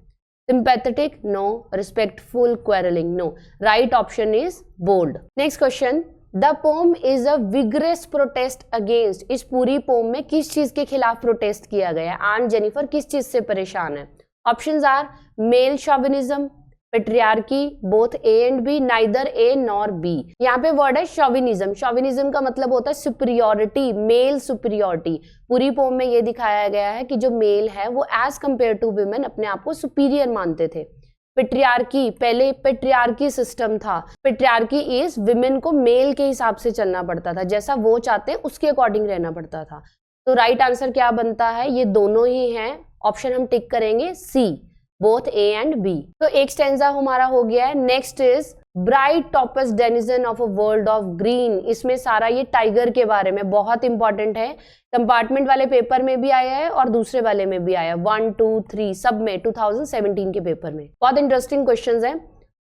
[SPEAKER 1] Sympathetic, no. Respectful, quarrelling, no. Right option is bold. Next question, the poem is a vigorous protest against. इस पूरी पोम में किस चीज के खिलाफ प्रोटेस्ट किया गया है? आंट जेनिफर किस चीज से परेशान है? Options are male chauvinism, patriarchy, both A and B, neither A nor B. यहाँ पे वर्ड है शॉविनिज्म। शॉविनिज्म का मतलब होता है सुपीरियोरिटी, मेल सुपीरियोरिटी। पूरी पोम में ये दिखाया गया है कि जो मेल है वो एज कंपेयर टू वुमेन अपने आप को सुपीरियर मानते थे। पेट्रियार्की, पहले पेट्रियार्की सिस्टम था। पेट्रियार्की इज विमेन को मेल के हिसाब से चलना पड़ता था, जैसा वो चाहते उसके अकॉर्डिंग रहना पड़ता था। तो राइट आंसर क्या बनता है? ये दोनों ही हैं। ऑप्शन हम टिक करेंगे सी, बोथ ए एंड बी। तो एक स्टेंजा हमारा हो गया है। Next is bright toppest denizen of a world of green. इसमें सारा ये टाइगर के बारे में, बहुत इंपॉर्टेंट है। कंपार्टमेंट वाले पेपर में भी आया है और दूसरे वाले में भी आया, 1, 2, 3 सब में, 2017 के पेपर में। बहुत इंटरेस्टिंग क्वेश्चंस हैं।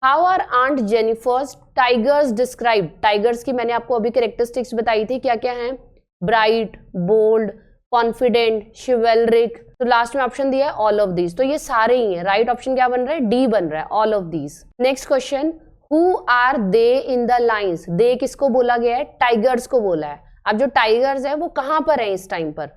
[SPEAKER 1] How are Aunt Jennifer's tigers describe? Tigers की मैंने आपको अभी कैरेक्टरिस्टिक्स बताई थी, क्या क्या है? Bright, bold, confident, chivalric. तो लास्ट में ऑप्शन दिया है ऑल ऑफ दीज। तो ये सारे ही हैं। राइट ऑप्शन क्या बन रहा है? डी बन रहा है, all of these. Next question, who are they in the lines? They किसको बोला गया है? टाइगर्स को बोला है। अब जो टाइगर्स है वो कहां पर है इस टाइम पर?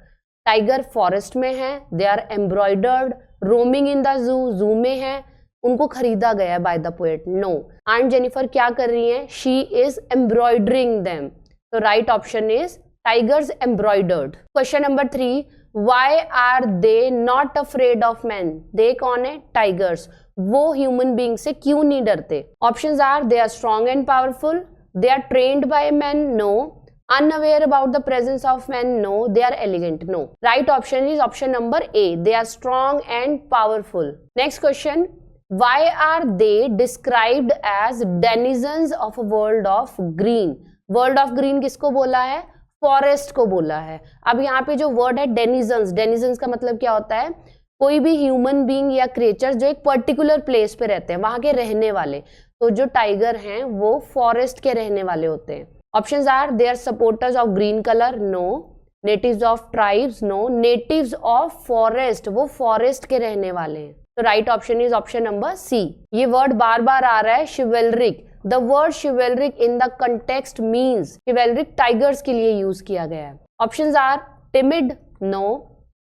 [SPEAKER 1] टाइगर फॉरेस्ट में है, they are embroidered, roaming in the zoo, zoo में है, उनको खरीदा गया है by the poet. No. Aunt Jennifer क्या कर रही है? She is embroidering them. तो right option is tigers embroidered. Question number 3, why are they not afraid of man? They कौन है? टाइगर्स। वो ह्यूमन बींग से क्यों नहीं डरते? Options are they are strong and powerful, they are trained by man, no, unaware about the presence of men, no, they are elegant, no. Right option is option number A, they are strong and powerful. Next question, why are they described as denizens of a world of green? World of green किसको बोला है? Forest को बोला है। अब यहाँ पे जो वर्ड है डेनिजन्स, डेनिजन्स का मतलब क्या होता है, कोई भी ह्यूमन बीइंग या क्रिएचर जो एक पर्टिकुलर प्लेस पे रहते हैं, वहां के रहने वाले। तो जो टाइगर हैं वो फॉरेस्ट के रहने वाले होते हैं। Options are they are supporters of green colour, no. Natives of tribes, no. Natives of forest, वो फॉरेस्ट के रहने वाले हैं। तो right option is option number C. ये वर्ड बार बार आ रहा है, chivalric. The word chivalric in the context means, chivalric tigers के लिए यूज किया गया है। Options are timid, no.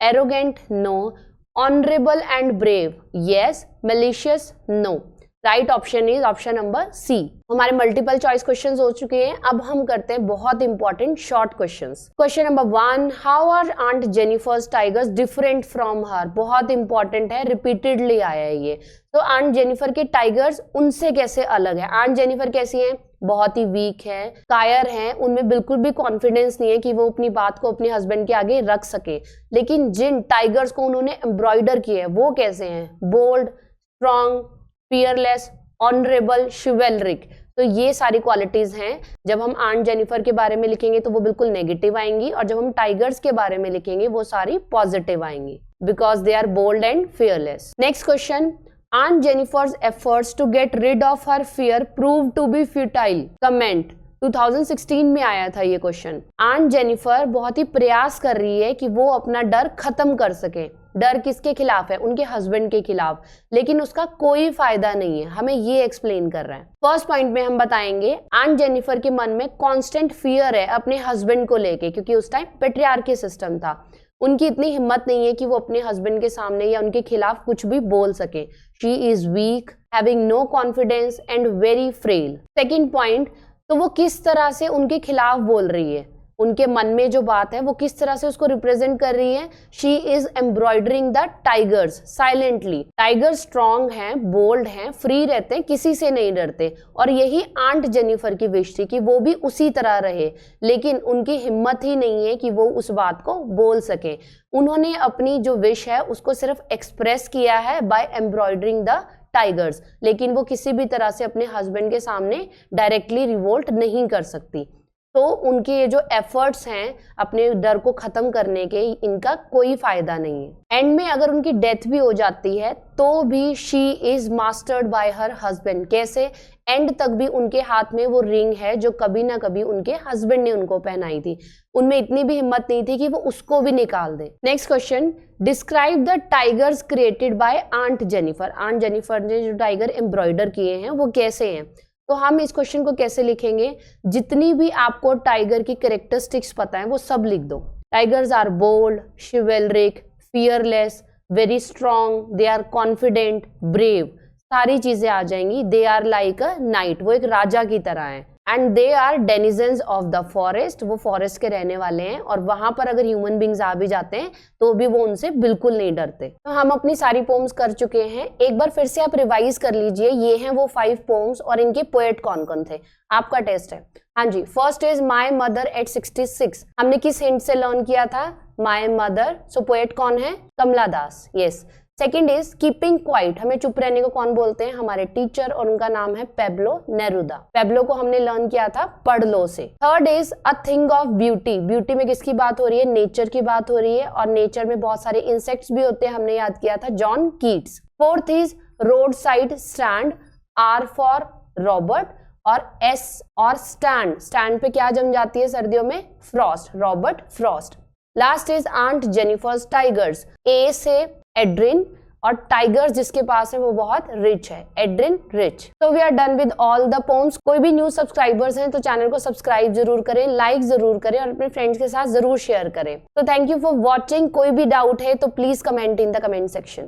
[SPEAKER 1] Arrogant, no. Honourable and brave, yes. Malicious, no. Right option is option number C. हमारे मल्टीपल चॉइस क्वेश्चंस हो चुके हैं, अब हम करते हैं बहुत important short questions. Question number 1, how are Aunt Jennifer's tigers different from her. बहुत इंपॉर्टेंट है, रिपीटेडली आया है ये। तो आंट जेनिफर के टाइगर्स उनसे कैसे अलग है। आंट जेनिफर कैसी है, बहुत ही वीक है, कायर है, उनमें बिल्कुल भी कॉन्फिडेंस नहीं है कि वो अपनी बात को अपने हस्बैंड के आगे रख सके। लेकिन जिन टाइगर्स को उन्होंने एम्ब्रॉयडर किया है वो कैसे हैं, बोल्ड, स्ट्रॉन्ग, फियरलेस, ऑनरेबल, शिवेलरिक। तो ये सारी क्वालिटीज हैं। जब हम आंट जेनिफर के बारे में लिखेंगे तो वो बिल्कुल नेगेटिव आएंगी, और जब हम टाइगर्स के बारे में लिखेंगे वो सारी पॉजिटिव आएंगी, because they are bold and fearless. Next question, Aunt Jennifer's efforts to get rid of her fear proved to be futile. Comment 2016 में आया था ये क्वेश्चन। आंट जेनिफर बहुत ही प्रयास कर रही है कि वो अपना डर खत्म कर सके। डर किसके खिलाफ है, उनके हस्बैंड के खिलाफ, लेकिन उसका कोई फायदा नहीं है। हमें ये एक्सप्लेन कर रहा है। फर्स्ट पॉइंट में हम बताएंगे आंट जेनिफर के मन में कांस्टेंट फियर है अपने हस्बैंड को लेके, क्योंकि उस टाइम पेट्रियार्की सिस्टम था। उनकी इतनी हिम्मत नहीं है कि वो अपने हस्बैंड के सामने या उनके खिलाफ कुछ भी बोल सके। She is weak, having no confidence and very frail. Second point, तो वो किस तरह से उनके खिलाफ बोल रही है, उनके मन में जो बात है वो किस तरह से उसको रिप्रेजेंट कर रही है। She is embroidering the tigers silently. Tiger strong हैं, बोल्ड हैं, फ्री रहते हैं, किसी से नहीं डरते, और यही आंट जेनिफर की विश थी कि वो भी उसी तरह रहे, लेकिन उनकी हिम्मत ही नहीं है कि वो उस बात को बोल सके। उन्होंने अपनी जो विश है उसको सिर्फ एक्सप्रेस किया है बाय एम्ब्रॉयडरिंग द टाइगर्स, लेकिन वो किसी भी तरह से अपने हस्बैंड के सामने डायरेक्टली रिवोल्ट नहीं कर सकती। तो उनके ये जो एफर्ट्स हैं अपने डर को खत्म करने के, इनका कोई फायदा नहीं है। एंड में अगर उनकी डेथ भी हो जाती है तो भी she is mastered bye her husband. कैसे, एंड तक भी उनके हाथ में वो रिंग है जो कभी ना कभी उनके हस्बैंड ने उनको पहनाई थी। उनमें इतनी भी हिम्मत नहीं थी कि वो उसको भी निकाल दे। Next question, describe the tigers created by aunt Jennifer. Aunt Jennifer ने जो टाइगर एम्ब्रॉयडर किए हैं वो कैसे हैं। तो हम इस क्वेश्चन को कैसे लिखेंगे, जितनी भी आपको टाइगर की कैरेक्टरिस्टिक्स पता है वो सब लिख दो। Tigers are bold, chivalric, fearless, very strong, they are confident, brave, सारी चीजें आ जाएंगी। They are like a knight, वो एक राजा की तरह है। And they are denizens of the forest, वो फॉरेस्ट के रहने वाले हैं, और वहां पर अगर ह्यूमन बींग्स आ भी जाते हैं तो भी वो उनसे बिल्कुल नहीं डरते। तो हम अपनी सारी पोम्स कर चुके हैं, एक बार फिर से आप रिवाइज कर लीजिए। ये हैं वो 5 पोम्स और इनके पोएट कौन कौन थे, आपका टेस्ट है। हाँ जी, first is my mother at 66, हमने किस हिंट से लर्न किया था, माई मदर। सो पोएट कौन है, Kamala Das, yes. Second is keeping quiet, हमें चुप रहने को कौन बोलते हैं, हमारे टीचर, और उनका नाम है पेब्लो नेरुदा। पेब्लो को हमने लर्न किया था पढ़ लो से। Third is a thing of beauty, beauty में किसकी बात हो रही है, नेचर की बात हो रही है, और नेचर में बहुत सारे इंसेक्ट्स भी होते हैं, हमने याद किया था John Keats. Fourth is road side stand, R for Robert, और एस और स्टैंड, स्टैंड पे क्या जम जाती है सर्दियों में, frost, Robert Frost. Last is aunt Jennifer's tigers, A से एड्रिन, और टाइगर्स जिसके पास है वो बहुत रिच है, एड्रिन रिच। तो we are done with all the poems. कोई भी न्यू सब्सक्राइबर्स हैं तो चैनल को सब्सक्राइब जरूर करें, लाइक जरूर करें, और अपने फ्रेंड्स के साथ जरूर शेयर करें। तो थैंक यू फॉर वॉचिंग। कोई भी डाउट है तो please comment in the comment section.